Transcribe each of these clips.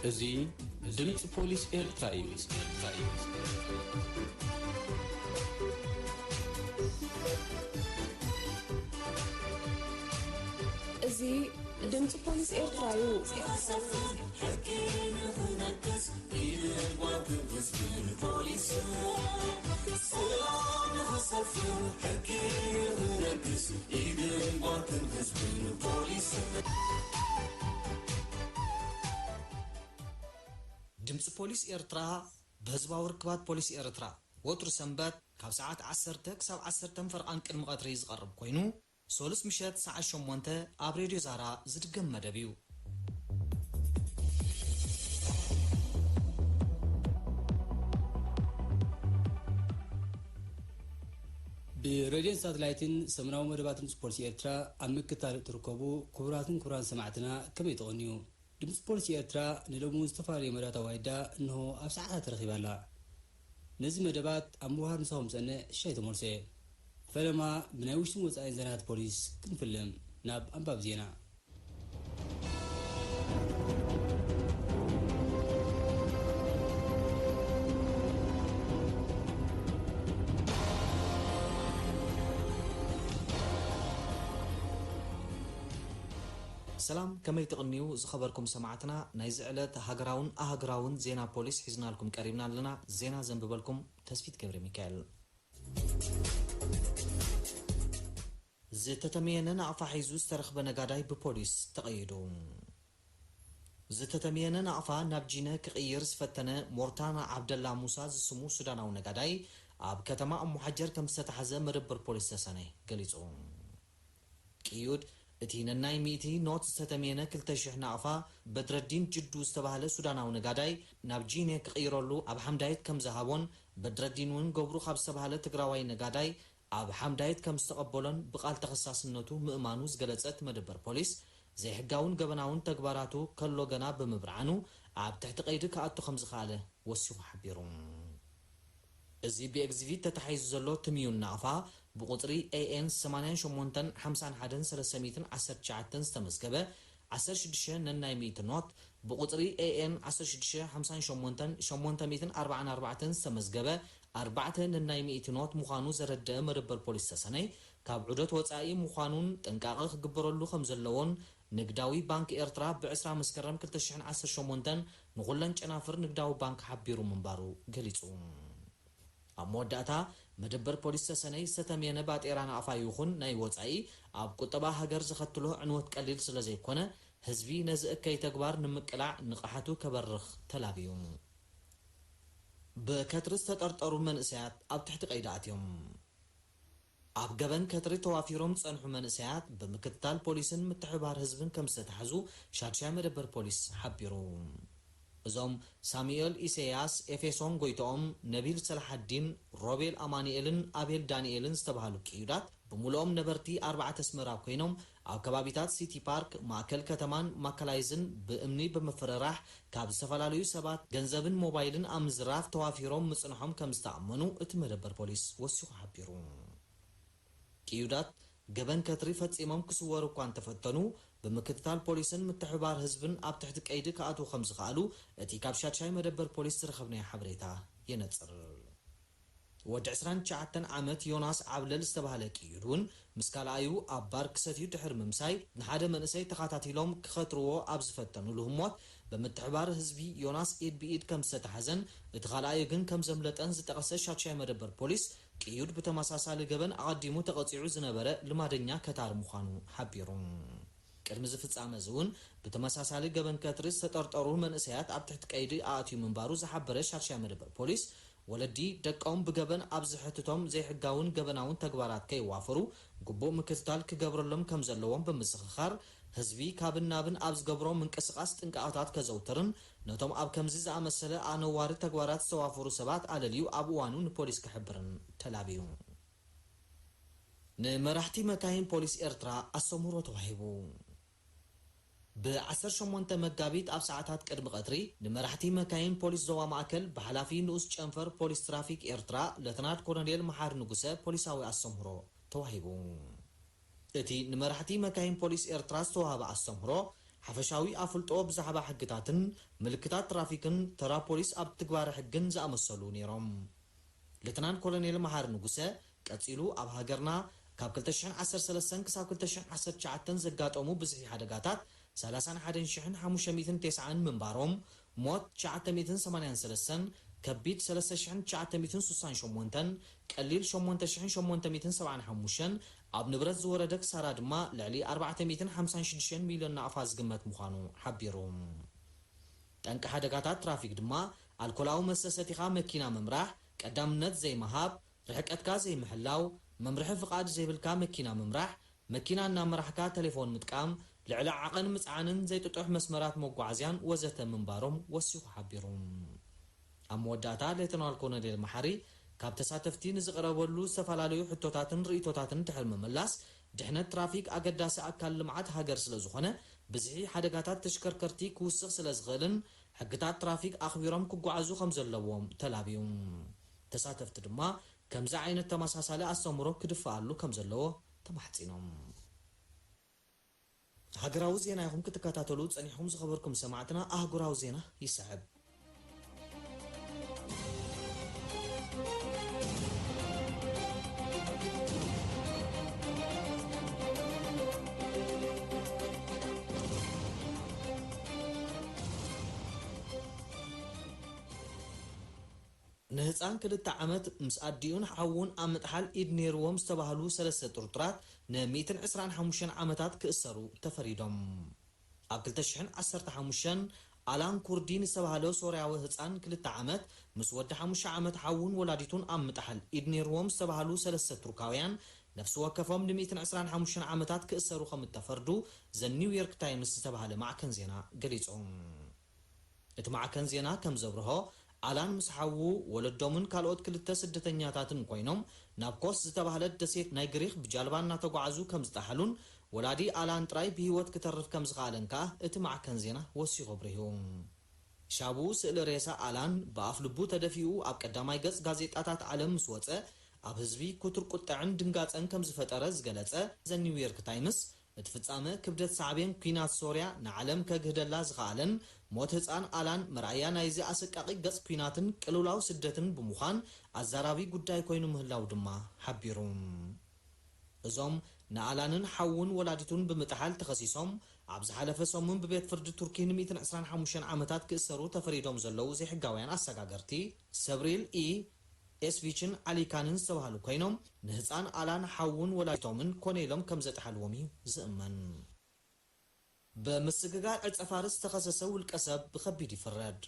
እዙይ ድምፂ ፖሊስ ኤርትራ እዩ። እዙይ ድምፂ ፖሊስ ኤርትራ እዩ። ድምፂ ፖሊስ ኤርትራ በህዝባዊ ርክባት ፖሊስ ኤርትራ ወትሩ ሰንበት ካብ ሰዓት 10 ክሳብ 10 ፈርቃን ቅድሚ ቀትሪ ዝቐርብ ኮይኑ ሶሉስ ምሸት ሰዓት 8 ኣብ ሬድዮ ዛራ ዝድገም መደብ እዩ። ብሬድዮን ሳተላይትን ሰሙናዊ መደባት ድምፂ ፖሊስ ኤርትራ ኣብ ምክትታል እትርከቡ ክቡራትን ክቡራን ሰማዕትና ከመይ ተቐንዩ? ድምፂ ፖሊስ ኤርትራ ንሎሙ ዝተፈላለዩ መደባት ኣዋይዳ እንሆ ኣብ ሰዓታት ረኺባላ። ነዚ መደባት ኣብ ምውሃር ንሳኹም ፀንዕ ሻይ ተመልሰ ፈለማ ብናይ ውሽጥን ወፃኢን ዜናታት ፖሊስ ክንፍልም ናብ ኣንባብ ዜና ሰላም ከመይ ተቕንዩ ዝኸበርኩም ሰማዕትና ናይ ዝዕለት ሃገራውን ኣህግራውን ዜና ፖሊስ ሒዝናልኩም ቀሪብና ኣለና። ዜና ዘንብበልኩም ተስፊት ገብረ ሚካኤል። ዝተተመየነ ናቕፋ ሒዙ ዝተረኽበ ነጋዳይ ብፖሊስ ተቐይዱ። ዝተተመየነ ናቕፋ ናብ ጂነ ክቕይር ዝፈተነ ሞርታና ዓብደላ ሙሳ ዝስሙ ሱዳናዊ ነጋዳይ ኣብ ከተማ ኣሙሓጀር ከም ዝተታሓዘ መደበር ፖሊስ ተሰነይ ገሊጹ። ቅዩድ እቲ ነናይ ሚእቲ ኖት ዝተተመየነ 2000 ናቕፋ በድረዲን ጅዱ ዝተባህለ ሱዳናዊ ነጋዳይ ናብ ጂነ ክቕይረሉ ኣብ ሓምዳይት ከም ዝሃቦን በድረዲን እውን ገብሩ ካብ ዝተባህለ ትግራዋይ ነጋዳይ ኣብ ሓምዳይት ከም ዝተቐበሎን ብቓል ተኸሳስነቱ ምእማኑ ዝገለጸት መደበር ፖሊስ ዘይሕጋውን ገበናውን ተግባራቱ ከሎ ገና ብምብርዓኑ ኣብ ትሕቲ ቀይዲ ክኣቱ ከም ዝኸኣለ ወሲኹ ሓቢሩ። እዚ ብኤግዚቢት ተታሒዙ ዘሎ ትምዩን ናቕፋ ብቁፅሪ AN 8851 ዝተመዝገበ 16 ነናይ ሚእቲ ኖት ብቁፅሪ AN 1658 ዝተመዝገበ 4 ነናይ ሚእቲ ኖት ምዃኑ ዘረድአ መደበር ፖሊስ ተሰነይ ካብ ዑደት ወፃኢ ምዃኑን ጥንቃቐ ክግበረሉ ከም ዘለዎን ንግዳዊ ባንክ ኤርትራ ብ20 መስከረም 2018 ንኹለን ጨናፍር ንግዳዊ ባንክ ሓቢሩ ምንባሩ ገሊጹ። ኣብ መወዳእታ መደበር ፖሊስ ተሰነይ ዝተተመየነ ባጤራ ናቕፋ ይኹን ናይ ወፃኢ ኣብ ቁጠባ ሃገር ዝኸትሎ ዕንወት ቀሊል ስለ ዘይኮነ ህዝቢ ነዚ እከይ ተግባር ንምቅላዕ ንቕሓቱ ከበርኽ ተላብዩ። ብከትሪ ዝተጠርጠሩ መንእሰያት ኣብ ትሕቲ ቀይዲ ኣትዮም። ኣብ ገበን ከትሪ ተዋፊሮም ፀንሑ መንእሰያት ብምክትታል ፖሊስን ምትሕብባር ህዝብን ከም ዝተታሕዙ ሻድሻይ መደበር ፖሊስ ሓቢሩ። እዞም ሳሙኤል ኢሳያስ ኤፌሶን ጎይቶኦም ነቢል ሰላሐዲን ሮቤል አማኒኤልን አቤል ዳንኤልን ዝተባሃሉ ቅዩዳት ብምልኦም ነበርቲ 4 ምዕራብ ኮይኖም ኣብ ከባቢታት ሲቲ ፓርክ ማእከል ከተማን ማከላይዝን ብእምኒ ብምፍረራሕ ካብ ዝተፈላለዩ ሰባት ገንዘብን ሞባይልን ኣብ ምዝራፍ ተዋፊሮም ምጽንሖም ከም ዝተኣመኑ እቲ መደበር ፖሊስ ወሲኹ ሓቢሩ። ቅዩዳት ገበን ከትሪ ፈጺሞም ክስወሩ እኳ እንተፈተኑ ብምክትታል ፖሊስን ምትሕብባር ህዝብን ኣብ ትሕቲ ቀይዲ ክኣትዉ ከም ዝኽኣሉ እቲ ካብ ሻድሻይ መደበር ፖሊስ ዝረኸብናዮ ሓበሬታ የነጽር። ወዲ 29 ዓመት ዮናስ ዓብለል ዝተባህለ ቅዩድ እውን ምስ ካልኣዩ ኣብ ባር ክሰትዩ ድሕሪ ምምሳይ ንሓደ መንእሰይ ተኸታቲሎም ክኸትርዎ ኣብ ዝፈተኑሉ ህሞት ብምትሕብባር ህዝቢ ዮናስ ኢድ ብኢድ ከም ዝተታሓዘን እቲ ካልኣዩ ግን ከም ዘምለጠን ዝጠቐሰ ሻድሻይ መደበር ፖሊስ ቅዩድ ብተመሳሳሊ ገበን ኣቐዲሙ ተቐፂዑ ዝነበረ ልማደኛ ከታሪ ምዃኑ ሓቢሩ። ቅድሚ ዝፍጻመ እውን ብተመሳሳሊ ገበን ከትሪ ዝተጠርጠሩ መንእሰያት ኣብ ትሕቲ ቀይዲ ኣእትዩ ምንባሩ ዝሓበረ ሻድሻይ መደበር ፖሊስ ወለዲ ደቀኦም ብገበን ኣብ ዝሕትቶም ዘይሕጋውን ገበናውን ተግባራት ከይዋፈሩ ግቡእ ምክትታል ክገብረሎም ከም ዘለዎም ብምስኽኻር ህዝቢ ካብን ናብን ኣብ ዝገብሮም ምንቅስቓስ ጥንቃቐታት ከዘውትርን ነቶም ኣብ ከምዚ ዝኣመሰለ ኣነዋሪ ተግባራት ዝተዋፈሩ ሰባት ኣለልዩ ኣብ እዋኑ ንፖሊስ ክሕብርን ተላብዩ። ንመራሕቲ መካይን ፖሊስ ኤርትራ ኣሰምሮ ተዋሂቡ። ب18 መጋቢት ኣብ ሰዓታት ቅድሚ ቀትሪ ንመራሕቲ መካይን ፖሊስ ዞባ ማእከል ብሓላፊ ንኡስ ጨንፈር ፖሊስ ትራፊክ ኤርትራ ለተናት ኮሎኔል መሓር ንጉሰ ፖሊሳዊ ኣሰምሮ ተዋሂቡ። እቲ ንመራሕቲ መካይን ፖሊስ ኤርትራ ዝተዋሃበ ኣሰምሮ ሓፈሻዊ ኣፍልጦ ብዛዕባ ሕግታትን ምልክታት ትራፊክን ተራ ፖሊስ ኣብ ትግባር ሕግን ዝኣመሰሉ ነይሮም ሌተናንት ኮሎኔል መሃር ንጉሰ ቀፂሉ ኣብ ሃገርና ካብ 2013 ክሳብ 2019 ዘጋጠሙ ብዙሕ ሓደጋታት 31590 ምንባሮም ሞት 983 ከቢድ 3968 ቀሊል 8875 ኣብ ንብረት ዝወረደ ክሳራ ድማ ልዕሊ 456 ሚልዮን ናቕፋ ዝግመት ምዃኑ ሓቢሩ ጠንቂ ሓደጋታት ትራፊክ ድማ ኣልኮላዊ መስተ ሰቲኻ መኪና ምምራሕ ቀዳምነት ዘይመሃብ ርሕቀትካ ዘይምሕላው መምርሒ ፍቃድ ዘይብልካ መኪና ምምራሕ መኪና እናመራሕካ ቴሌፎን ምጥቃም ልዕሊ ዓቐን ምፅዓንን ዘይጥጡሕ መስመራት መጓዓዝያን ወዘተ ምንባሮም ወሲኹ ሓቢሩ ኣብ መወዳእታ ሌተናል ኮሎኔል መሓሪ ካብ ተሳተፍቲ ንዝቐረበሉ ዝተፈላለዩ ሕቶታትን ርእቶታትን ድሕሪ ምምላስ ድሕነት ትራፊክ ኣገዳሲ ኣካል ልምዓት ሃገር ስለ ዝኾነ ብዝሒ ሓደጋታት ተሽከርከርቲ ክውስኽ ስለ ዝኽእልን ሕግታት ትራፊክ ኣኽቢሮም ክጓዓዙ ከም ዘለዎም ተላብዩ ተሳተፍቲ ድማ ከምዚ ዓይነት ተመሳሳሊ ኣስተምሮ ክድፍኣሉ ከም ዘለዎ ተማሕፂኖም ሃገራዊ ዜና ይኹም ክትከታተሉ ፀኒሕኩም ዝኸበርኩም ሰማዕትና ኣህጉራዊ ዜና ይስዕብ ንህፃን 2 ዓመት ምስ ኣዲኡን ሓውን ኣብ ምጥሓል ኢድ ነይርዎም ዝተባህሉ 3 ጥርጡራት ን125 ዓመታት ክእሰሩ ተፈሪዶም ኣብ 2015 ኣላን ኩርዲን ዝተባህለ ሶርያዊ ህፃን 2 ዓመት ምስ ወዲ 5 ዓመት ሓውን ወላዲቱን ኣብ ምጥሓል ኢድ ነይርዎም ዝተባህሉ 3 ቱርካውያን ነፍሲ ወከፎም ን125 ዓመታት ክእሰሩ ከም እተፈርዱ ዘ ኒውዮርክ ታይምስ ዝተባህለ ማዕከን ዜና ገሊፆም እቲ ማዕከን ዜና ከም ዘብርሆ ኣላን ምስ ሓዉ ወለዶምን ካልኦት 2 ስደተኛታትን ኮይኖም ናብ ኮስ ዝተባህለት ደሴት ናይ ግሪክ ብጃልባ እናተጓዓዙ ከም ዝጠሓሉን ወላዲ ኣላን ጥራይ ብሂወት ክተርፍ ከም ዝኽኣለን ከዓ እቲ ማዕከን ዜና ወሲኹ ብርሂቡ ሻቡ ስእሊ ሬሳ ኣላን ብኣፍ ልቡ ተደፊኡ ኣብ ቀዳማይ ገጽ ጋዜጣታት ዓለም ምስ ወፀ ኣብ ህዝቢ ኩቱር ቁጥዕን ድንጋፀን ከም ዝፈጠረ ዝገለጸ ዘ ኒውዮርክ ታይምስ እቲ ፍጻመ ክብደት ሳዕቤን ኩናት ሶርያ ንዓለም ከግህደላ ዝኽኣለን ሞት ህፃን ኣላን መርኣያ ናይዚ ኣሰቃቂ ገጽ ኩናትን ቅልውላው ስደትን ብምዃን ኣዛራቢ ጉዳይ ኮይኑ ምህላው ድማ ሓቢሩ እዞም ንኣላንን ሓውን ወላዲቱን ብምጥሓል ተኸሲሶም ኣብ ዝሓለፈ ሰሙን ብቤት ፍርዲ ቱርኪ ን125 ዓመታት ክእሰሩ ተፈሪዶም ዘለው ዘይሕጋውያን ኣሰጋገርቲ ሰብሪል ኤስቪችን ኣሊካንን ዝተባህሉ ኮይኖም ንህፃን ኣላን ሓውን ወላዲቶምን ኮነኢሎም ከም ዘጠሓልዎም እዩ ዝእመን በምስግጋር ዕፀፋርስ ተኸሰሰ ውልቀ ሰብ ብከቢድ ይፍረድ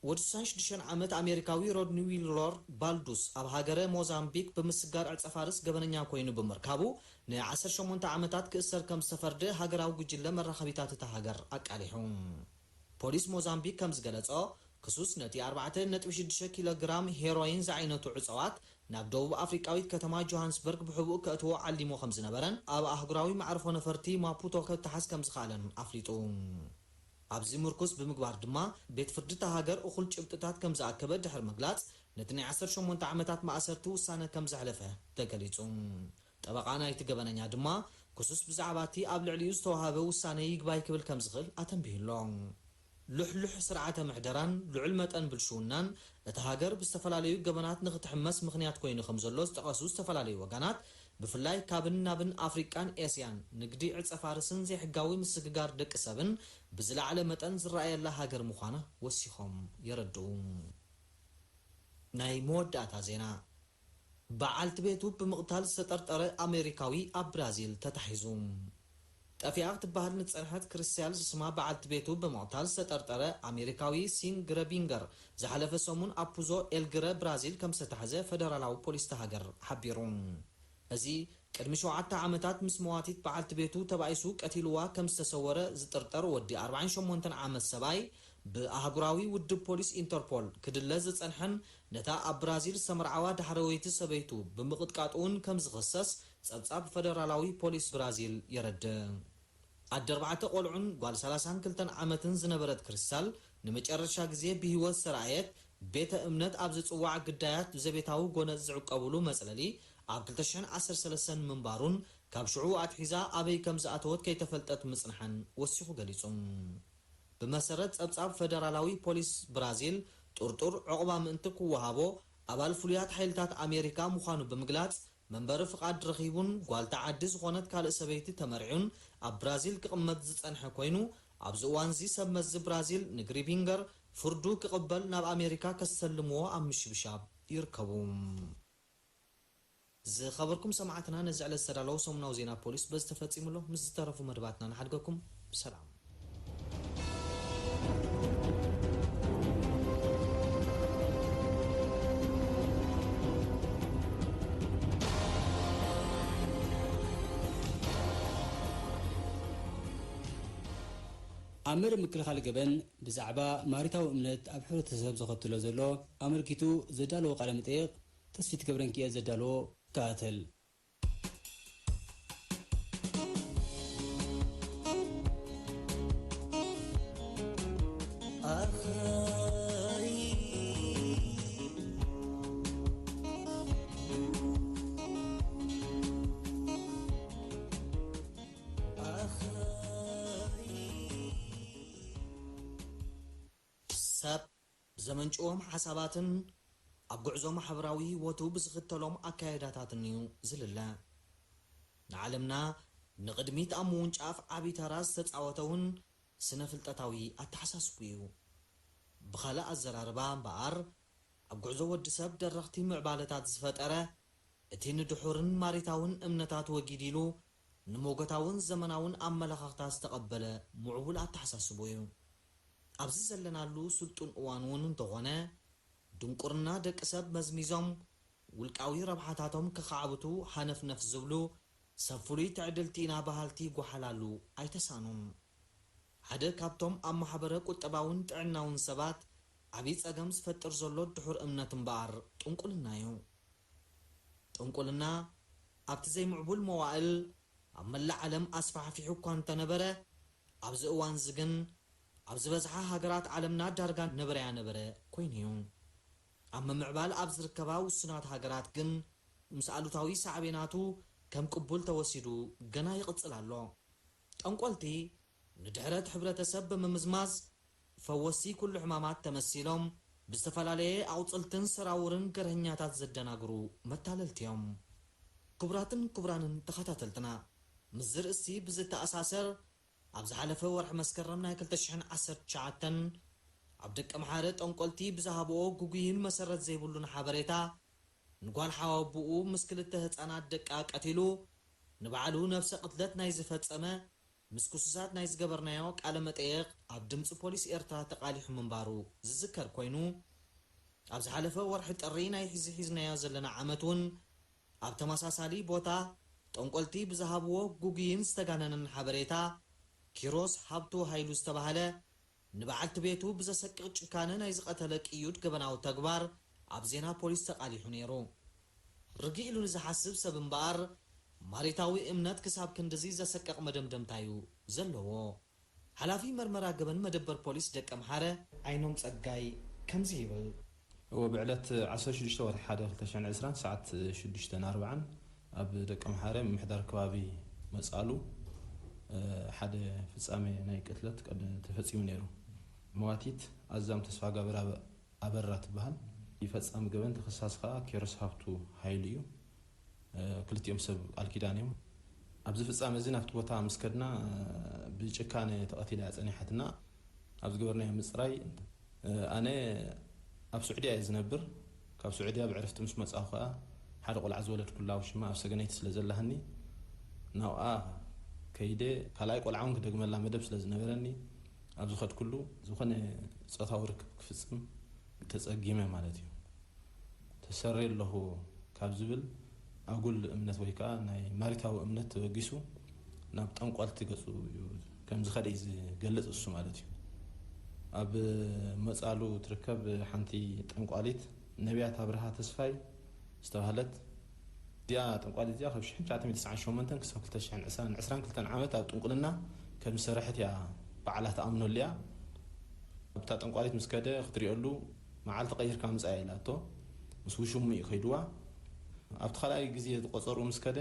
ወዲ 66 ዓመት ኣሜሪካዊ ሮድኒ ዊልሮር ባልዱስ ኣብ ሃገረ ሞዛምቢክ በምስጋር ዕፀፋርስ ገበነኛ ኮይኑ ብምርካቡ ን18 ዓመታት ክእሰር ከም ዝተፈርደ ሃገራዊ ጉጅለ መራኸቢታት እታ ሃገር ኣቃሊሑ ፖሊስ ሞዛምቢክ ከም ዝገለጾ ክሱስ ነቲ 4.6 ኪሎግራም ሄሮይን ዝዓይነቱ ዕፀዋት ናብ ደቡብ ኣፍሪቃዊት ከተማ ጆሃንስበርግ ብሕቡእ ከእትዎ ዓሊሞ ከም ዝነበረን ኣብ ኣህጉራዊ ማዕርፎ ነፈርቲ ማፑቶ ከተሓዝ ከም ዝኽኣለን ኣፍሊጡ ኣብዚ ምርኩስ ብምግባር ድማ ቤት ፍርዲ እታ ሃገር እኹል ጭብጥታት ከም ዝኣከበ ድሕሪ ምግላጽ ነቲ ናይ 18 ዓመታት ማእሰርቲ ውሳነ ከም ዘሕለፈ ተገሊጹ ጠበቓ ናይቲ ገበነኛ ድማ ክሱስ ብዛዕባ እቲ ኣብ ልዕሊኡ ዝተዋሃበ ውሳነ ይግባይ ክብል ከም ዝኽእል ኣተንቢህሎ ልሕልሕ ስርዓተ ምሕደራን ልዑል መጠን ብልሽውናን እቲ ሃገር ብዝተፈላለዩ ገበናት ንኽትሕመስ ምኽንያት ኮይኑ ከም ዘሎ ዝጠቐሱ ዝተፈላለዩ ወገናት ብፍላይ ካብን ናብን ኣፍሪቃን ኤስያን ንግዲ ዕፀፋርስን ዘይሕጋዊ ምስግጋር ደቂ ሰብን ብዝለዓለ መጠን ዝረኣየላ ሃገር ምዃና ወሲኾም የረድኡ ናይ መወዳእታ ዜና በዓልቲ ቤቱ ብምቕታል ዝተጠርጠረ ኣሜሪካዊ ኣብ ብራዚል ተታሒዙ ጠፊኣ ክትበሃል ንፀንሐት ክርስቲያል ዝስማ በዓልቲ ቤቱ ብምቕታል ዝተጠርጠረ ኣሜሪካዊ ሲን ግረቢንገር ዝሓለፈ ሰሙን ኣብ ፑዞ ኤልግረ ብራዚል ከም ዝተታሕዘ ፌደራላዊ ፖሊስ ተሃገር ሓቢሩ እዚ ቅድሚ 7 ዓመታት ምስ መዋቲት በዓልቲ ቤቱ ተባኢሱ ቀቲልዋ ከም ዝተሰወረ ዝጥርጠር ወዲ 48 ዓመት ሰባይ ብኣህጉራዊ ውድብ ፖሊስ ኢንተርፖል ክድለ ዝፀንሐን ነታ ኣብ ብራዚል ሰመርዓዋ ዳሕረወይቲ ሰበይቱ ብምቕጥቃጥውን ከም ዝኽሰስ ጸብጻብ ፌደራላዊ ፖሊስ ብራዚል የረድእ ኣደ 4 ቆልዑን ጓል 32 ዓመትን ዝነበረት ክርስታል ንመጨረሻ ግዜ ብሂወት ሰራየት ቤተ እምነት ኣብ ዝጽዋዕ ግዳያት ዘቤታዊ ጎነዝ ዝዕቀብሉ መጽለሊ ኣብ 2013 ምንባሩን ካብ ሽዑ ኣትሒዛ ኣበይ ከም ዝኣተወት ከይተፈልጠት ምጽንሐን ወሲኹ ገሊጹም ብመሰረት ጸብጻብ ፌደራላዊ ፖሊስ ብራዚል ጡርጡር ዕቑባ ምእንቲ ክወሃቦ ኣባል ፍሉያት ሓይልታት ኣሜሪካ ምዃኑ ብምግላጽ መንበሪ ፍቓድ ረኺቡን ጓልታ ዓዲ ዝኾነት ካልእ ሰበይቲ ተመሪዑን ኣብ ብራዚል ክቕመጥ ዝጸንሐ ኮይኑ ኣብዚ እዋን እዚ ሰብ መዚ ብራዚል ንግሪቢንገር ፍርዱ ክቕበል ናብ ኣሜሪካ ከሰልምዎ ኣብ ምሽብሻብ ይርከቡ ዝኸበርኩም ሰማዕትና ነዚ ዕለት ዝተዳለወ ሰሙናዊ ዜና ፖሊስ በዚ ተፈጺሙሎ ምስ ዝተረፉ መደባትና ንሓድገኩም ሰላም ኣመር ምክልኻል ገበን ብዛዕባ ማሪታዊ እምነት ኣብ ሕብረተሰብ ዘኸትሎ ዘሎ ኣመልኪቱ ዘዳለዎ ቃለ መጠይቕ ተስፊት ገብረንኪኤ ዘዳለዎ ካተል ሰብ ዘመንጭዎም ሓሳባትን ኣብ ጉዕዞ ማሕበራዊ ህይወቱ ብዝኽተሎም ኣካየዳታትን እዩ ዝልለ ንዓለምና ንቕድሚት ኣብ ምውንጫፍ ዓብዪ ተራ ዝተፃወተውን ስነ ፍልጠታዊ ኣተሓሳስቡ እዩ ብኻልእ ኣዘራርባ እምበኣር ኣብ ጉዕዞ ወዲ ሰብ ደረኽቲ ምዕባለታት ዝፈጠረ እቲ ንድሑርን ማሪታውን እምነታት ወጊድ ኢሉ ንሞገታውን ዘመናውን ኣመለኻኽታ ዝተቐበለ ምዕቡል ኣተሓሳስቡ እዩ ኣብዚ ዘለናሉ ስልጡን እዋን እውን እንተኾነ ድንቁርና ደቂ ሰብ መዝሚዞም ውልቃዊ ረብሓታቶም ክኸዓብቱ ሓነፍነፍ ዝብሉ ሰብ ፍሉይ ትዕድልቲ ኢና ባህልቲ ይጓሓላሉ ኣይተሳኑም ሓደ ካብቶም ኣብ ማሕበረ ቁጠባውን ጥዕናውን ሰባት ዓብዪ ፀገም ዝፈጥር ዘሎ ድሑር እምነት እምበኣር ጥንቁልና እዩ ጥንቁልና ኣብቲ ዘይምዕቡል መዋእል ኣብ መላእ ዓለም ኣስፋሕፊሑ እኳ እንተነበረ ኣብዚ እዋን እዚ ግን ኣብ ዝበዝሓ ሃገራት ዓለምና ዳርጋ ነበረያ ነበረ ኮይኑ እዩ ኣብ ምምዕባል ኣብ ዝርከባ ውስናት ሃገራት ግን ምስ ኣሉታዊ ሳዕቤናቱ ከም ቅቡል ተወሲዱ ገና ይቕፅል ኣሎ ጠንቆልቲ ንድሕረት ሕብረተሰብ ብምምዝማዝ ፈወስቲ ኩሉ ሕማማት ተመሲሎም ብዝተፈላለየ ኣውፅልትን ሰራውርን ገርህኛታት ዘደናግሩ መታለልቲ እዮም ክቡራትን ክቡራንን ተኸታተልትና ምስ ዝርእሲ ብዝተኣሳሰር ኣብ ዝሓለፈ ወርሒ መስከረም ናይ 2019 ኣብ ደቀ መሓረ ጠንቆልቲ ብዝሃብኦ ጉጉይን መሰረት ዘይብሉን ሓበሬታ ንጓል ሓዋቡኡ ምስ ክልተ ህፃናት ደቃ ቀቲሉ ንባዕሉ ነፍሰ ቅትለት ናይ ዝፈጸመ ምስ ክሱሳት ናይ ዝገበርናዮ ቃለ መጠየቕ ኣብ ድምፂ ፖሊስ ኤርትራ ተቃሊሑ ምንባሩ ዝዝከር ኮይኑ ኣብ ዝሓለፈ ወርሒ ጥሪ ናይ ሒዝናዮ ዘለና ዓመት እውን ኣብ ተመሳሳሊ ቦታ ጠንቆልቲ ብዝሃብዎ ጉጉይን ዝተጋነነን ሓበሬታ ኪሮስ ሃብቱ ሃይሉ ዝተባሃለ ንበዓልቲ ቤቱ ብዘሰቅቕ ጭካነ ናይ ዝቐተለ ቅዩድ ገበናዊ ተግባር ኣብ ዜና ፖሊስ ተቃሊሑ ነይሩ ርግእ ኢሉ ንዝሓስብ ሰብ እምበኣር ማሪታዊ እምነት ክሳብ ክንድዚ ዘሰቀቕ መደምደምታ እዩ ዘለዎ ሓላፊ መርመራ ገበን መደበር ፖሊስ ደቀ መሓረ ዓይኖም ጸጋይ ከምዚ ይብል وبعلت 16 ወርሒ 2020 ሰዓት 6:40 ኣብ ደቀ መሓረ ምሕዳር ከባቢ መጻሉ ሓደ ፍጻሜ ናይ ቅትለት ተፈጺሙ ነይሩ መዋቲት ኣዛም ተስፋ ጋብራ ኣበራ ትበሃል ይፈጻም ገበን ተኸሳስ ከዓ ኪሮስ ሃብቱ ሃይሉ እዩ ክልቲኦም ሰብ ቃልኪዳን እዮም ኣብዚ ፍጻሜ እዚ ናብቲ ቦታ ምስከድና ብጭካነ ተቐቲላ ያጸኒሐትና ኣብ ዝገበርናዮ ምጽራይ ኣነ ኣብ ሱዑድያ ዝነብር ካብ ሱዑድያ ብዕረፍቲ ምስ መጻኹ ከዓ ሓደ ቆልዓ ዝወለድ ኩላው ሽማ ኣብ ሰገነይቲ ስለ ዘላህኒ ናብኣ ከይደ ካልኣይ ቆልዓውን ክደግመላ መደብ ስለ ዝነበረኒ ኣብ ዝኸድ ኩሉ ዝኾነ ፆታዊ ርክብ ክፍጽም ተጸጊመ ማለት እዩ ተሰሪ ኣለኹ ካብ ዝብል ኣጉል እምነት ወይ ከዓ ናይ ማሪታዊ እምነት ተወጊሱ ናብ ጠንቋልቲ ገጹ ከም ዝኸደ እዩ ዝገልጽ እሱ ማለት እዩ ኣብ መጻሉ ትርከብ ሓንቲ ጠንቋሊት ነቢያት ኣብርሃ ተስፋይ ዝተባህለት እዚኣ ጠንቋሊት እዚኣ ካብ 1998 ክሳብ 2022 ዓመት ኣብ ጥንቁልና ከም ዝሰርሐት እያ በዓላ ተኣምነሉ እያ ኣብታ ጠንቋሊት ምስ ከደ ክትሪኦሉ መዓልቲ ቀይርካ ምፅኣ ኢላቶ ምስ ውሽሙ እዩ ከይድዋ ኣብቲ ካልኣይ ግዜ ዝቆፀሩ ምስ ከደ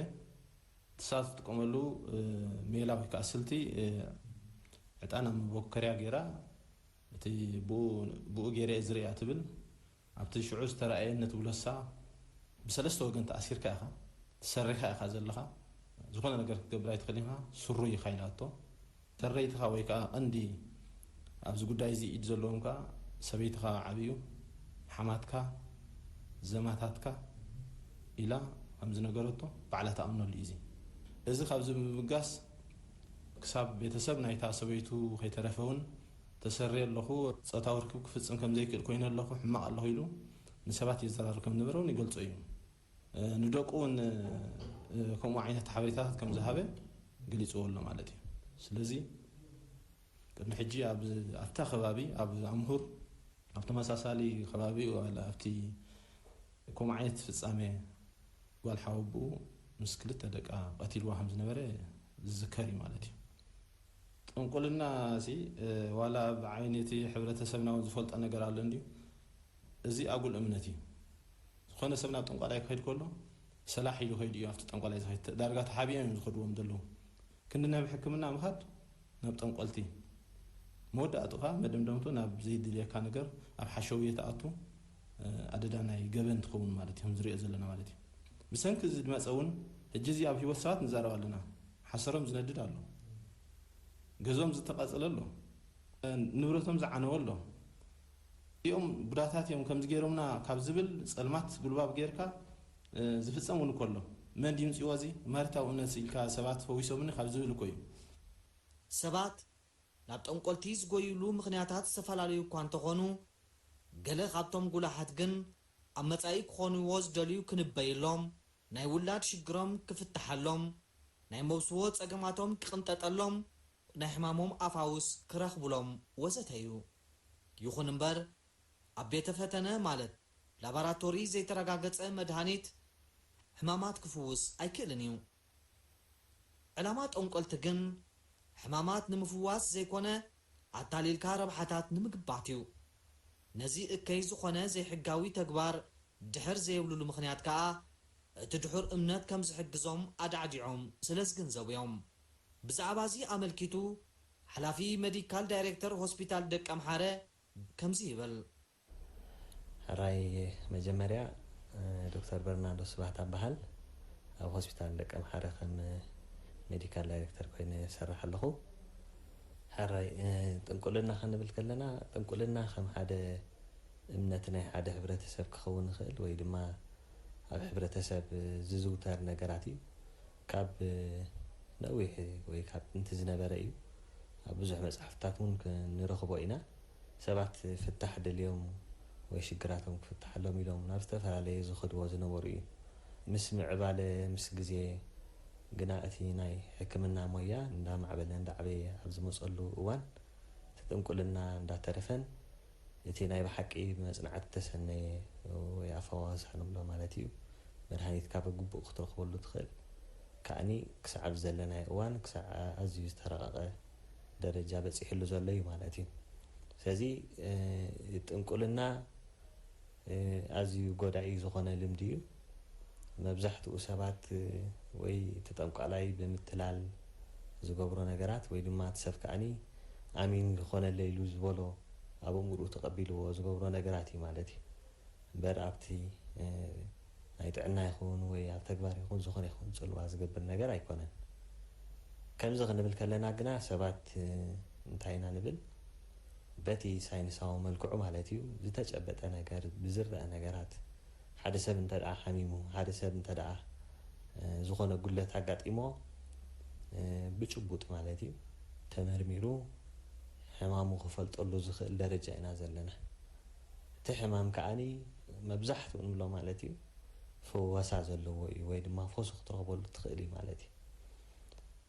تسات تقوملو ميلا وكاسلتي عطانا مبوكريا غيرا تي بو غيري ازريا تبل ابتي شعوز تراينت بلسا بسلسته وجن تاثير كاخا تسريخا اخا زلخا زخونه ነገር ትገብራይ ትخليها سرو يخايناتو ተረይትኻ ወይ ከዓ እንዲ ኣብዚ ጉዳይ እዚ ኢድ ዘለዎም ከዓ ሰበይትኻ ዓብዩ ሓማትካ ዘማታትካ ኢላ ከምዚ ነገረቶ ባዕላ ተኣምነሉ እዩ እዚ ካብዚ ብምብጋስ ክሳብ ቤተሰብ ናይታ ሰበይቱ ከይተረፈውን ተሰሪ ኣለኹ ፀታው ርክብ ክፍፅም ከም ዘይክእል ኮይኑ ኣለኹ ሕማቕ ኣለኹ ኢሉ ንሰባት ይዘራርብ ከም ነበረውን ይገልጾ እዩ ንደቁን ከምኡ ዓይነት ሓበሬታታት ከም ዝሃበ ገሊፅዎ ኣሎ ማለት እዩ ስለዚህ ቅድሚ ሕጂ ኣብታ ከባቢ ኣብ ኣምሁር ኣብ ተመሳሳሊ ከባቢ ወላ ኣብቲ ከምኡ ዓይነት ፍጻሜ ጓል ሓወብኡ ምስ ክልተ ደቃ ቀቲልዋ ከም ዝነበረ ዝዝከር እዩ ማለት እዩ ጥንቁልና እዚ ዋላ ብዓይነቲ ሕብረተሰብና ዝፈልጦ ነገር ኣሎ እንዲ እዚ ኣጉል እምነት እዩ ዝኾነ ሰብ ናብ ጥንቋላይ ክኸይድ ከሎ ሰላሕ ኢሉ ኸይድ እዩ ኣብቲ ጥንቋላይ ዝኸይድ ዳርጋ ተሓቢኦም ዝኸድዎም ዘለዉ ክንዲ ናብ ሕክምና ምኻድ ናብ ጠንቆልቲ መወዳእቱኻ መደምደምቱ ናብ ዘይድልየካ ነገር ኣብ ሓሸውየ ተኣቱ ኣደዳ ናይ ገበን ትኸውን ማለት እዩ ዝሪኦ ዘለና ማለት እዩ ብሰንኪ እዚ ድመፀ እውን ሕጂ እዚ ኣብ ሂወት ሰባት ንዛረብ ኣለና ሓሰሮም ዝነድድ ኣሎ ገዞም ዝተቐፅለ ኣሎ ንብረቶም ዝዓነወ ኣሎ እኦም ቡዳታት እዮም ከምዚ ገይሮምና ካብ ዝብል ፀልማት ጉልባብ ጌርካ ዝፍፀም እውን ከሎ መን ድምፅዎ እዚ ማርታው እውነት ኢልካ ሰባት ፈዊሶምኒ ካብ ዝብል እኮ እዩ ሰባት ናብ ጠንቆልቲ ዝጎይሉ ምክንያታት ዝተፈላለዩ እኳ እንተኾኑ ገለ ካብቶም ጉላሓት ግን ኣብ መጻኢ ክኾንዎ ዝደልዩ ክንበይሎም ናይ ውላድ ሽግሮም ክፍትሓሎም ናይ መብስዎ ፀገማቶም ክቕንጠጠሎም ናይ ሕማሞም ኣፋውስ ክረኽብሎም ወዘተ እዩ ይኹን እምበር ኣብ ቤተ ፈተነ ማለት ላቦራቶሪ ዘይተረጋገፀ መድሃኒት ሕማማት ክፍውስ ኣይክእልን እዩ ዕላማ ጠንቆልቲ ግን ሕማማት ንምፍዋስ ዘይኮነ ኣታሊልካ ረብሓታት ንምግባት እዩ ነዚ እከይ ዝኾነ ዘይሕጋዊ ተግባር ድሕር ዘይብሉሉ ምክንያት ከዓ እቲ ድሑር እምነት ከም ዝሕግዞም ኣዳዕዲዖም ስለ ዝግንዘቡ እዮም ብዛዕባ እዚ ኣመልኪቱ ሓላፊ ሜዲካል ዳይሬክተር ሆስፒታል ደቀ ኣምሓረ ከምዚ ይብል ሕራይ መጀመርያ ዶክተር በርናርዶ ስብሃት ኣበሃል ኣብ ሆስፒታል ደቀ ኣምሓረ ከም ሜዲካል ዳይሬክተር ኮይኑ ይሰርሕ ኣለኹ ሕራይ ጥንቁልና ክንብል ከለና ጥንቁልና ከም ሓደ እምነት ናይ ሓደ ሕብረተሰብ ክኸውን ይኽእል ወይ ድማ ኣብ ሕብረተሰብ ዝዝውተር ነገራት እዩ ካብ ነዊሕ ወይ ካብ ጥንቲ ዝነበረ እዩ ኣብ ብዙሕ መፅሓፍታት እውን ንረኽቦ ኢና ሰባት ፍታሕ ደልዮም ወይ ሽግራቶም ክፍታሓሎም ኢሎም ናብ ዝተፈላለየ ዝኸድዎ ዝነበሩ እዩ ምስ ምዕባለ ምስ ግዜ ግና እቲ ናይ ሕክምና ሞያ እንዳማዕበለ እንዳዓበየ ኣብ ዝመፀሉ እዋን ጥንቁልና እንዳተረፈን እቲ ናይ ብሓቂ ብመፅናዕቲ ተሰነየ ወይ ኣፈዋስሓ ንብሎ ማለት እዩ መድሃኒት ካብ ግቡእ ክትረኽበሉ ትኽእል ከዓኒ ክሳዕ ዘለናይ እዋን ክሳዕ ኣዝዩ ዝተረቐቐ ደረጃ በፂሕሉ ዘሎ እዩ ማለት እዩ ስለዚ ጥንቁልና ኣዝዩ ጎዳኢ ዝኾነ ልምዲ እዩ መብዛሕትኡ ሰባት ወይ ተጠንቋላይ ብምትላል ዝገብሮ ነገራት ወይ ድማ ሰብ ከዓኒ ኣሚን ዝኾነለ ኢሉ ዝበሎ ኣብ እምርኡ ተቐቢልዎ ዝገብሮ ነገራት እዩ ማለት እዩ እምበር ኣብቲ ናይ ጥዕና ይኹን ወይ ኣብ ተግባር ይኹን ዝኾነ ይኹን ፅልዋ ዝገብር ነገር ኣይኮነን ከምዚ ክንብል ከለና ግና ሰባት እንታይ ኢና ንብል በቲ ሳይንሳዊ መልክዑ ማለት እዩ ዝተጨበጠ ነገር ብዝርአ ነገራት ሓደ ሰብ እንተደኣ ሓሚሙ ሓደ ሰብ እንተደኣ ዝኾነ ጉለት ኣጋጢሞ ብጭቡጥ ማለት እዩ ተመርሚሩ ሕማሙ ክፈልጠሉ ዝኽእል ደረጃ ኢና ዘለና እቲ ሕማም ከዓኒ መብዛሕትኡ ንብሎ ማለት እዩ ፍወሳ ዘለዎ እዩ ወይ ድማ ፈውሲ ክትረኽበሉ ትኽእል እዩ ማለት እዩ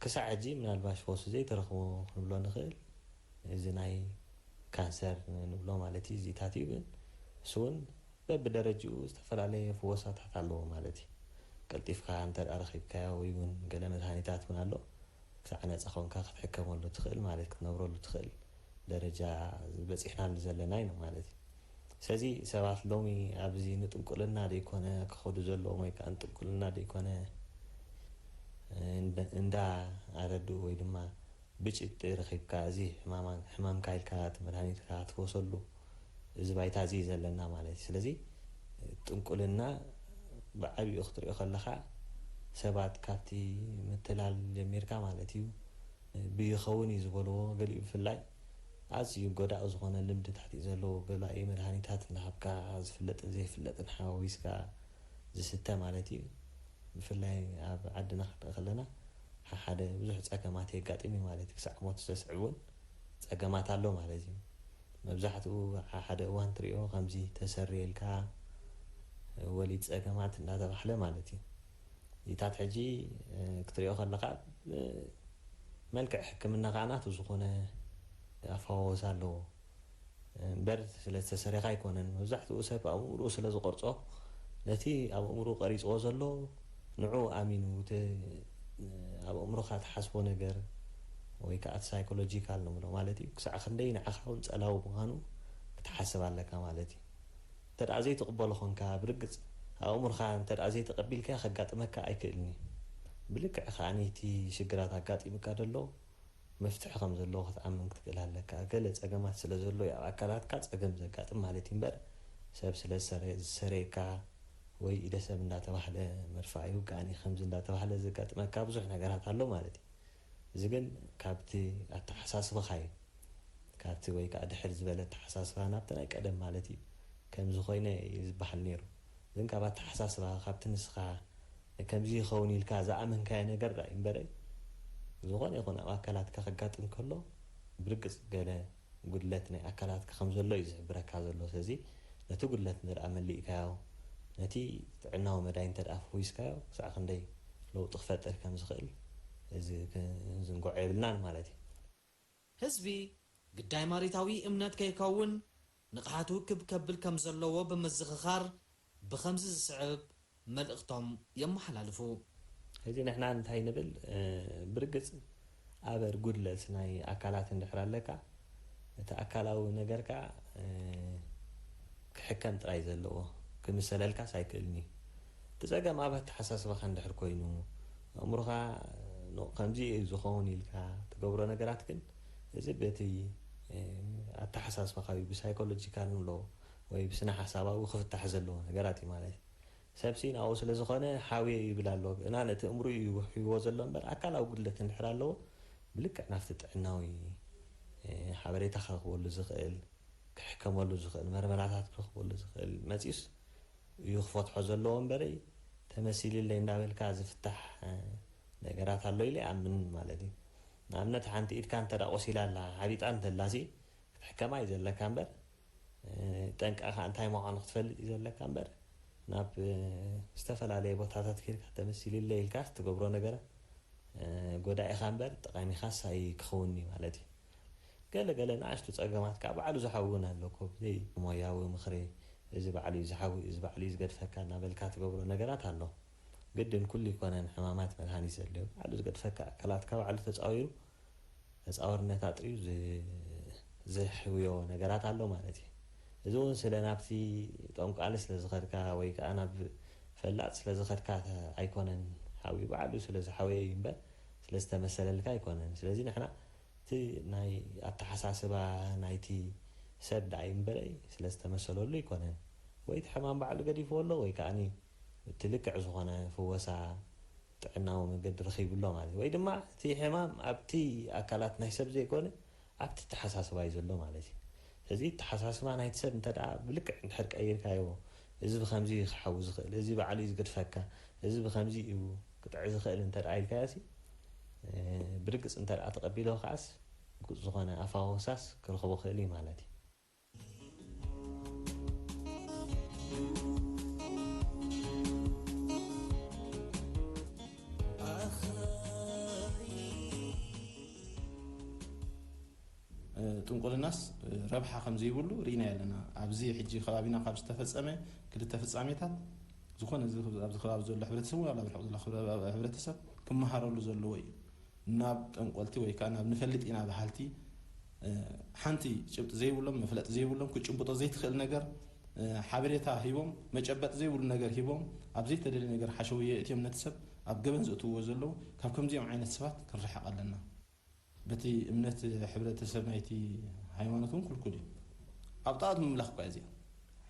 ክሳዕ ሕጂ ምናልባሽ ፈውሲ ዘይተረኽቦ ክንብሎ ንኽእል እዚ ናይ ካንሰር ንብሎ ማለት እዩ እዚታት እዩ ግን እሱ እውን በብደረጅኡ ዝተፈላለየ ፍወሳታት ኣለዎ ማለት እዩ ቀልጢፍካ እንተደኣ ረኺብካዮ ወይ እውን ገለ መድሃኒታት እውን ኣሎ ክሳዕ ነፃ ኮንካ ክትሕከመሉ ትኽእል ማለት ክትነብረሉ ትኽእል ደረጃ በፂሕናሉ ዘለና ኢና ማለት እዩ ስለዚ ሰባት ሎሚ ኣብዚ ንጥንቁልና ደይኮነ ክኸዱ ዘለዎም ወይ ከዓ ንጥንቁልና ደይኮነ እንዳ ኣረዱ ወይ ድማ ብጭጥ ረኺብካ እዚ ሕማም ካይልካ መድሃኒትካ ትወሰሉ እዚ ባይታ እዚ ዘለና ማለት እዩ ስለዚ ጥንቁልና ብዓብዩ ክትሪኦ ከለካ ሰባት ካብቲ ምትላል ጀሚርካ ማለት እዩ ብይኸውን እዩ ዝበልዎ ገሊኡ ብፍላይ ኣዝዩ ጎዳኢ ዝኾነ ልምዲ ታሕቲ ዘለዎ ገላኢ መድሃኒታት እናሃብካ ዝፍለጥን ዘይፍለጥን ሓዋዊስካ ዝስተ ማለት እዩ ብፍላይ ኣብ ዓድና ክንርኢ ከለና ሓደ ብዙሕ ፀገማት የጋጥም እዩ ማለት እዩ ክሳዕ ሞት ዘስዕቡን ፀገማት ኣሎ ማለት እዩ መብዛሕትኡ ሓደ እዋን ትሪኦ ከምዚ ተሰሪየልካ ወሊድ ፀገማት እንዳተባህለ ማለት እዩ ኢታት ሕጂ ክትሪኦ ከለካ መልክዕ ሕክምና ከዓ ናቱ ዝኾነ ኣፈዋወሳ ኣለዎ እምበር ስለዝተሰሪኻ ኣይኮነን መብዛሕትኡ ሰብ ኣብ እምርኡ ስለ ዝቆርፆ ነቲ ኣብ እምርኡ ቀሪፅዎ ዘሎ ንዑ ኣሚኑ ኣብ እምሮካ ትሓስቦ ነገር ወይ ከዓ ሳይኮሎጂካል ንብሎ ማለት እዩ ክሳዕ ክንደይ ንዓኻ እውን ፀላዊ ምዃኑ ክትሓስብ ኣለካ ማለት እዩ እንተደኣ ዘይትቕበሎ ኮንካ ብርግፅ ኣብ እምሮካ እንተደኣ ዘይተቐቢልካ ከጋጥመካ ኣይክእልኒ ብልክዕ ከዓኒ እቲ ሽግራት ኣጋጢሙካ ደሎ መፍትሒ ከም ዘለዎ ክትኣምን ክትክእል ኣለካ ገለ ፀገማት ስለ ዘሎ ኣብ ኣካላትካ ፀገም ዘጋጥም ማለት እዩ እምበር ሰብ ስለ ዝሰረየካ ወይ ኢደ ሰብ እንዳተባህለ መርፋዕ ይውጋእኒ ከምዚ እንዳተባህለ ዘጋጥመካ ብዙሕ ነገራት ኣሎ ማለት እዩ እዚ ግን ካብቲ ኣተሓሳስበኻ እዩ ካብቲ ወይ ከዓ ድሕር ዝበለ ኣተሓሳስባ ናብቲ ናይ ቀደም ማለት እዩ ከምዚ ኮይነ እዩ ዝበሃል ነይሩ ግን ካብ ኣተሓሳስባ ካብቲ ንስኻ ከምዚ ይኸውን ኢልካ ዝኣመንካዮ ነገር ዳ እምበረ ዝኾነ ይኹን ኣብ ኣካላትካ ከጋጥም ከሎ ብርግፅ ገለ ጉድለት ናይ ኣካላትካ ከም ዘሎ እዩ ዝሕብረካ ዘሎ ስለዚ ነቲ ጉድለት ንርኣ መሊእካዮ ነቲ ጥዕናዊ መዳይ እንተደኣ ፍዊስካዮ ክሳዕ ክንደይ ለውጢ ክፈጥር ከም ዝኽእል እዚ ዝንጎዖ የብልናን ማለት እዩ ህዝቢ ግዳይ ማሪታዊ እምነት ከይከውን ንቕሓት ውክብ ከብል ከም ዘለዎ ብምዝኽኻር ብከምዚ ዝስዕብ መልእኽቶም የመሓላልፉ ሕጂ ንሕና እንታይ ንብል ብርግፅ ኣበር ጉድለት ናይ ኣካላት እንድሕር ኣለካ እቲ ኣካላዊ ነገርካ ክሕከም ጥራይ ዘለዎ ክምሰለልካ ሳይክእልኒ ትፀገም ኣብ ኣተሓሳስባኻ እንድሕር ኮይኑ ኣእምሮኻ ከምዚ ዝኸውን ኢልካ ትገብሮ ነገራት ግን እዚ በቲ ኣተሓሳስባኻ ብሳይኮሎጂካል ንብሎ ወይ ብስነ ሓሳባዊ ክፍታሕ ዘለዎ ነገራት እዩ ማለት እዩ ሰብሲ ናብኡ ስለ ዝኾነ ሓውየ ይብል ኣሎ እና ነቲ እምሩ እዩ ሒብዎ ዘሎ እምበር ኣካላዊ ጉድለት እንድሕር ኣለዎ ብልክዕ ናብቲ ጥዕናዊ ሓበሬታ ክረኽበሉ ዝኽእል ክሕከመሉ ዝኽእል መርመራታት ክረኽበሉ ዝኽእል መፂስ እዩ ክፈትሖ ዘለዎ እምበረይ ተመሲልለይ እንዳበልካ ዝፍታሕ ነገራት ኣሎ ኢለ ኣምን ማለት እዩ ንኣብነት ሓንቲ ኢድካ እንተዳ ቆሲላ ኣላ ሓቢጣ እንተላሲ ክትሕከማ እዩ ዘለካ እምበር ጠንቃኻ እንታይ ምዃኑ ክትፈልጥ እዩ ዘለካ እምበር ናብ ዝተፈላለየ ቦታታት ኬድካ ተመሲልለይ ኢልካ ትገብሮ ነገራት ጎዳኢኻ እምበር ጠቃሚኻስ ኣይክኸውኒ ማለት እዩ ገለገለ ንኣሽቱ ፀገማት ከዓ ባዕሉ ዝሓውን ኣለኮ ብዘይ ሞያዊ ምኽሪ እዚ ባዕሉ እዩ ዝሓዊ እዚ ባዕሉ እዩ ዝገድፈካ እናበልካ ትገብሮ ነገራት ኣሎ ግድን ኩሉ ይኮነን ሕማማት መድሃኒት ዘድልዮ ባዕሉ ዝገድፈካ ኣካላትካ ባዕሉ ተፃዊሩ ተፃወርነት ኣጥርዩ ዘሕውዮ ነገራት ኣሎ ማለት እዩ እዚ እውን ስለ ናብቲ ጠንቋሊ ስለ ዝኸድካ ወይ ከዓ ናብ ፈላጥ ስለ ዝኸድካ ኣይኮነን ሓዊ ባዕሉ ስለ ዝሓወየ እዩ እምበር ስለ ዝተመሰለልካ ኣይኮነን ስለዚ ንሕና እቲ ናይ ኣተሓሳስባ ናይቲ ሰብ ዳኣይ እምበረ ስለ ዝተመሰለሉ ይኮነን ወይ እቲ ሕማም ባዕሉ ገዲፍዎ ኣሎ ወይ ከዓኒ እቲ ልክዕ ዝኾነ ፍወሳ ጥዕናዊ መንገዲ ረኺብሎ ማለት እዩ ወይ ድማ እቲ ሕማም ኣብቲ ኣካላት ናይ ሰብ ዘይኮነ ኣብቲ ተሓሳስባ እዩ ዘሎ ማለት እዩ ስለዚ ተሓሳስባ ናይቲ ሰብ እንተደኣ ብልክዕ እንድሕር ቀይርካዮ እዚ ብከምዚ ክሓዊ ዝኽእል እዚ ባዕሉ እዩ ዝገድፈካ እዚ ብከምዚ እዩ ክጥዕ ዝኽእል እንተደኣ ኢልካዮሲ ብርግፅ እንተደኣ ተቐቢሎ ከዓስ ጉፅ ዝኾነ ኣፈዋውሳስ ክረኽቦ ክእል እዩ ማለት እዩ ጥንቁልናስ ረብሓ ከም ዘይብሉ ርኢና ኣለና ኣብዚ ሕጂ ከባቢና ካብ ዝተፈፀመ ክልተ ፍፃሜታት ዝኾነ ኣብዚ ከባቢ ዘሎ ሕብረተሰብ ወይ ኣብ ርሑቕ ዘሎ ሕብረተሰብ ክመሃረሉ ዘለዎ እዩ ናብ ጠንቆልቲ ወይ ከዓ ናብ ንፈልጥ ኢና ባህልቲ ሓንቲ ጭብጢ ዘይብሎም መፍለጥ ዘይብሎም ክጭብጦ ዘይትኽእል ነገር ሓበሬታ ሂቦም መጨበጥ ዘይብሉ ነገር ሂቦም ኣብ ዘይተደለየ ነገር ሓሸውየ እትዮም ነቲ ሰብ ኣብ ገበን ዝእትዎ ዘለዉ ካብ ከምዚኦም ዓይነት ሰባት ክንርሕቕ ኣለና በቲ እምነት ሕብረተሰብ ናይቲ ሃይማኖትን ኩልኩል እዩ ኣብ ጣዖት ምምላኽ እኳ እዚኣ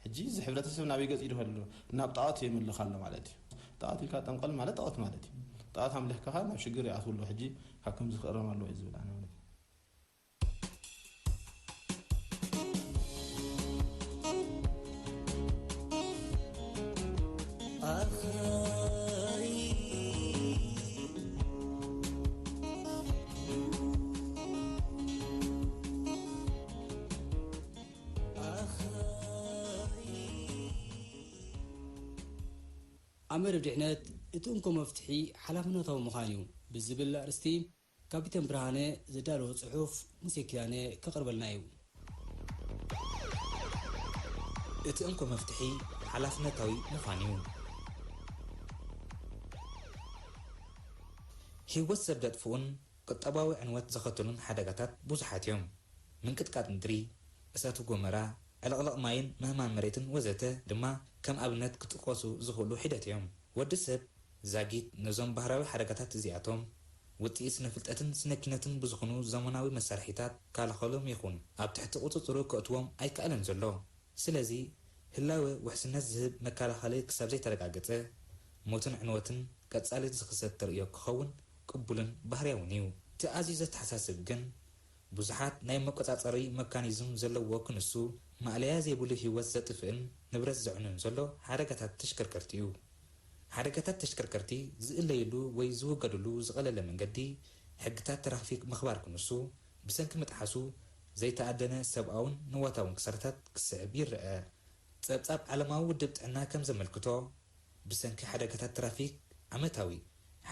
ሕጂ እዚ ሕብረተሰብ ናበይ ገፅ ይድኸል ኣሎ ናብ ጣዖት የምልኽ ኣሎ ማለት እዩ ጣዖት ኢልካ ጠንቀል ማለት ጣዖት ማለት እዩ ጣዖት ኣምልኽካ ናብ ሽግር ይኣትውሎ ሕጂ ካብ ከምዚ ክቕረም ኣለዎ እዩ ዝብል ኣነ ማለት እዩ ኣመር ድሕነት እትንኮ መፍትሒ ሓላፍነታዊ ምዃን እዩ ብዝብል ኣርእስቲ ካፒተን ብርሃነ ዘዳለወ ጽሑፍ ሙሴ ኪዳነ ከቕርበልና እዩ እትንኮ መፍትሒ ሓላፍነታዊ ምዃን እዩ ህይወት ሰብ ዘጥፍኡን ቁጠባዊ ዕንወት ዘኸተሉን ሓደጋታት ብዙሓት እዮም ምንቅጥቃጥ ምድሪ እሳተ ጎመራ ዕለቕለቕ ማይን ምህማን መሬትን ወዘተ ድማ ከም ኣብነት ክጥቆሱ ዝኽእሉ ሒደት እዮም ወዲ ሰብ ዛጊት ነዞም ባህራዊ ሓደጋታት እዚኣቶም ውፅኢት ስነ ፍልጠትን ስነ ኪነትን ብዝኾኑ ዘመናዊ መሳርሒታት ካላኸሎም ይኹን ኣብ ትሕቲ ቁፅፅሩ ከእትዎም ኣይከኣለን ዘሎ ስለዚ ህላወ ውሕስነት ዝህብ መከላኸሊ ክሳብ ዘይተረጋገፀ ሞትን ዕንወትን ቀጻሊ ዝኽሰት ተርእዮ ክኸውን ቅቡልን ባህርያውን እዩ እቲ ኣዝዩ ዘተሓሳስብ ግን ብዙሓት ናይ መቆፃፀሪ መካኒዝም ዘለዎ ክንሱ ማዕለያ ዘይብሉ ህይወት ዘጥፍእን ንብረት ዘዕኑን ዘሎ ሓደጋታት ተሽከርከርቲ እዩ ሓደጋታት ተሽከርከርቲ ዝእለይሉ ወይ ዝውገድሉ ዝቐለለ መንገዲ ሕግታት ትራፊክ ምኽባር ክንሱ ብሰንኪ ምጥሓሱ ዘይተኣደነ ሰብኣውን ንዋታውን ክሰርታት ክስዕብ ይርአ ጸብጻብ ዓለማዊ ውድብ ጥዕና ከም ዘመልክቶ ብሰንኪ ሓደጋታት ትራፊክ ዓመታዊ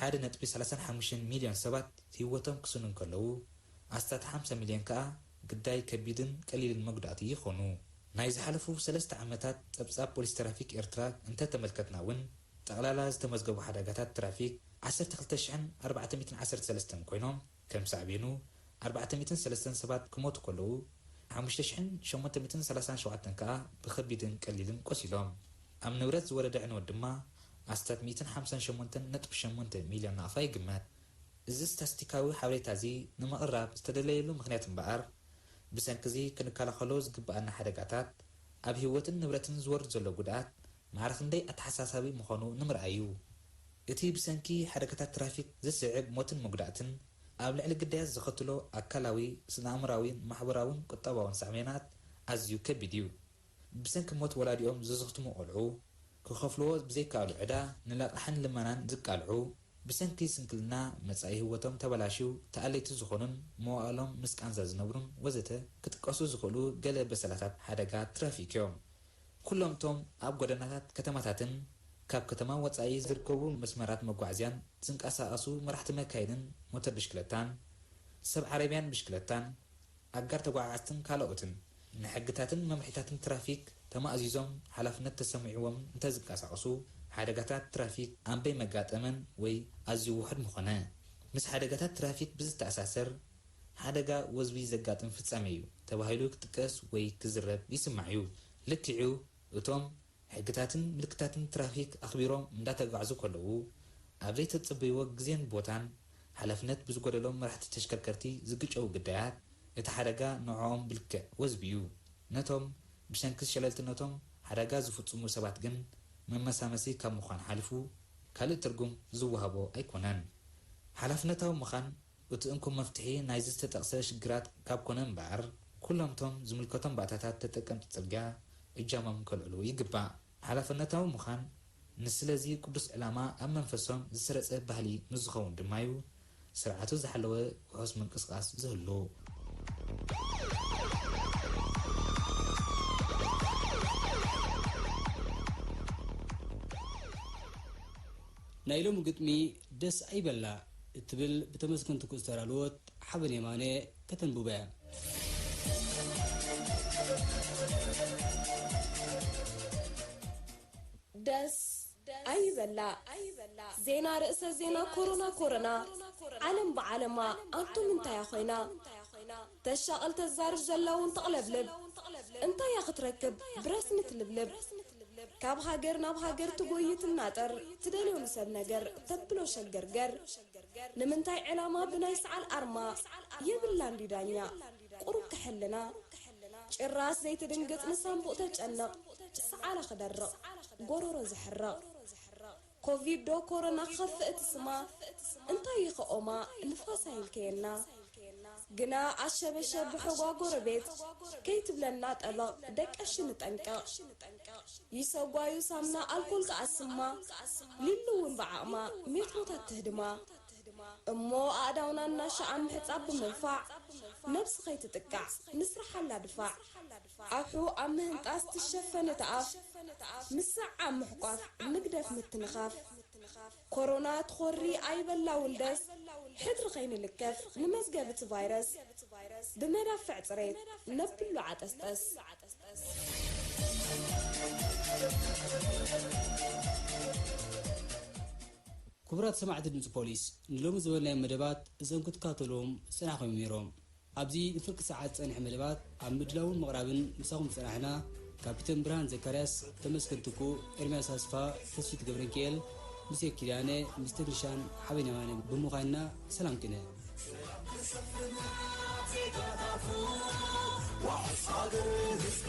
1.35 ሚልዮን ሰባት ህይወቶም ክስኑ ከለዉ ኣስታት 50 ሚልዮን ከዓ ግዳይ ከቢድን ቀሊልን መጉዳእቲ ይኾኑ ናይ ዝሓለፉ 3 ዓመታት ጸብጻብ ፖሊስ ትራፊክ ኤርትራ እንተተመልከትና እውን ጠቕላላ ዝተመዝገቡ ሓደጋታት ትራፊክ 12413 ኮይኖም ከም ሳዕቤኑ 403 ሰባት ክሞቱ ከለዉ 5837 ከዓ ብከቢድን ቀሊልን ቆሲሎም ኣብ ንብረት ዝወረደ ዕንወት ድማ ኣስታት 158.8 ሚልዮን ናቕፋ ይግመት እዚ ስታስቲካዊ ሓበሬታ እዚ ንምቕራብ ዝተደለየሉ ምክንያት እምበኣር ብሰንኪ ክንከላኸሎ ዝግባአና ሓደጋታት ኣብ ህይወትን ንብረትን ዝወርድ ዘሎ ጉድኣት ማዕረኽ ክንደይ ኣተሓሳሳቢ ምዃኑ ንምርኣዩ እቲ ብሰንኪ ሓደጋታት ትራፊክ ዝስዕብ ሞትን መጉዳእትን ኣብ ልዕሊ ግዳያት ዘኸትሎ ኣካላዊ ስነ-ኣእምራዊን ማሕበራውን ቁጠባውን ሳዕቤናት ኣዝዩ ከቢድ እዩ ብሰንኪ ሞት ወላዲኦም ዝዝኽትሙ ቆልዑ ክኸፍልዎ ብዘይከኣሉ ዕዳ ንላቕሓን ልመናን ዝቃልዑ ብሰንኪ ስንክልና መጻኢ ህይወቶም ተበላሽው ተኣለይቲ ዝኾኑን መዋእሎም ምስ ቃንዛ ዝነብሩን ወዘተ ክጥቀሱ ዝኽእሉ ገለ በሰላታት ሓደጋ ትራፊክ እዮም ኩሎም እቶም ኣብ ጎደናታት ከተማታትን ካብ ከተማ ወጻኢ ዝርከቡ መስመራት መጓዓዝያን ዝንቀሳቐሱ መራሕቲ መካይንን ሞተር ብሽክለታን ሰብ ዓረብያን ብሽክለታን ኣጋር ተጓዓዓዝትን ካልኦትን ንሕግታትን መምርሒታትን ትራፊክ ተማእዚዞም ሓላፍነት ተሰሚዕዎም እንተዝንቀሳቐሱ ሓደጋታት ትራፊክ ኣንበይ መጋጠመን ወይ ኣዝዩ ውሕድ ምኾነ ምስ ሓደጋታት ትራፊክ ብዝተኣሳሰር ሓደጋ ወዝቢ ዘጋጥም ፍጻሜ እዩ ተባሂሉ ክጥቀስ ወይ ክዝረብ ይስማዕ እዩ ልክዑ እቶም ሕግታትን ምልክታትን ትራፊክ ኣኽቢሮም እንዳተጓዓዙ ከለዉ ኣብ ዘይተጽበይዎ ግዜን ቦታን ሓላፍነት ብዝጎደሎም መራሕቲ ተሽከርከርቲ ዝግጨው ግዳያት እቲ ሓደጋ ንዕኦም ብልክዕ ወዝቢ እዩ ነቶም ብሰንኪ ሸለልትነቶም ሓደጋ ዝፍጽሙ ሰባት ግን መመሳመሲ ካብ ምዃን ሓሊፉ ካልእ ትርጉም ዝወሃቦ ኣይኮነን ሓላፍነታዊ ምዃን እቲ እንኩም መፍትሒ ናይ ዝተጠቕሰ ሽግራት ካብ ኮነ እምበኣር ኩሎም እቶም ዝምልከቶም ባእታታት ተጠቀምቲ ጽርግያ እጃሞም ከልዕሉ ይግባእ ሓላፍነታዊ ምዃን ንስለዚ ቅዱስ ዕላማ ኣብ መንፈሶም ዝሰረጸ ባህሊ ንዝኸውን ድማ እዩ ስርዓቱ ዝሓለወ ውሑስ ምንቅስቓስ ዝህሉ ናይ ሎሚ ግጥሚ ደስ ኣይበላ እትብል ብተመስገን ትኩስ ተራልወት ሓበን የማነ ከተንብበ ደስ ኣይበላ ዜና ርእሰ ዜና ኮሮና ዓለም ብዓለማ አንቱም እንታይ ኮይና ተሻቀል ተዛርብ ዘላውን ተቕለብልብ እንታይ ክትረክብ ብረስኒ ትልብልብ ካብ ሃገር ናብ ሃገር ትጎይትና ጠር ትደልዩ ሰብ ነገር ተብሎ ሸገርገር ንምንታይ ዕላማ ብናይ ሰዓል አርማ የብላ እንዲዳኛ ቁሩብ ከሕልና ጭራስ ዘይትድንግጥ ንሳምቡእ ተጨነቕ ሰዓላ ክደርቕ ጎሮሮ ዝሕረቕ ኮቪድ ዶ ኮሮና ክኸፍእ ትስማ እንታይ ይኸኦማ ንፋስ አይልከየና ግና አሸበሸብ ብሕጓ ጎረቤት ከይትብለና ጠበቕ ደቀሽ ንጠንቀቕ ይሰጓዩ ሳምና አልኮል ከአስማ ሊሉውን በዓቕማ ሜትሮታት ትህድማ እሞ አእዳውናና ሸዓም ሕፃብ ብምንፋዕ ነብስ ከይትጥቃዕ ንስራሓላ ድፋዕ አብሑ ኣብ ምህንጣስ ትሸፈነ ተኣፍ ምስዓ ምሕቋፍ ንግደፍ ምትንኻፍ ኮሮና ትኾሪ ኣይበላ ውልደስ ሕድሪ ኸይንልከፍ ንመዝገብቲ ቫይረስ ብመዳፍዕ ፅሬት ነብሉ ዓጠስጠስ ክቡራት ሰማዕቲ ድምፂ ፖሊስ ንሎሚ ዝበልናዮ መደባት እዘን ክትካተሎም ፅናሖም ነይሮም ኣብዚ ንፍርቂ ሰዓት ፀኒሕ መደባት ኣብ ምድላውን ምቕራብን ምሳኹም ፅናሕና ካፒተን ብርሃን ዘካርያስ ተመስገንትኩ ኤርምያስ ኣስፋ ተስፊት ገብረንኪኤል ምስ ኪዳነ ምስ ተድርሻን ሓበን የማነ ብምዃንና ሰላም ቅነ وحصاد الرزق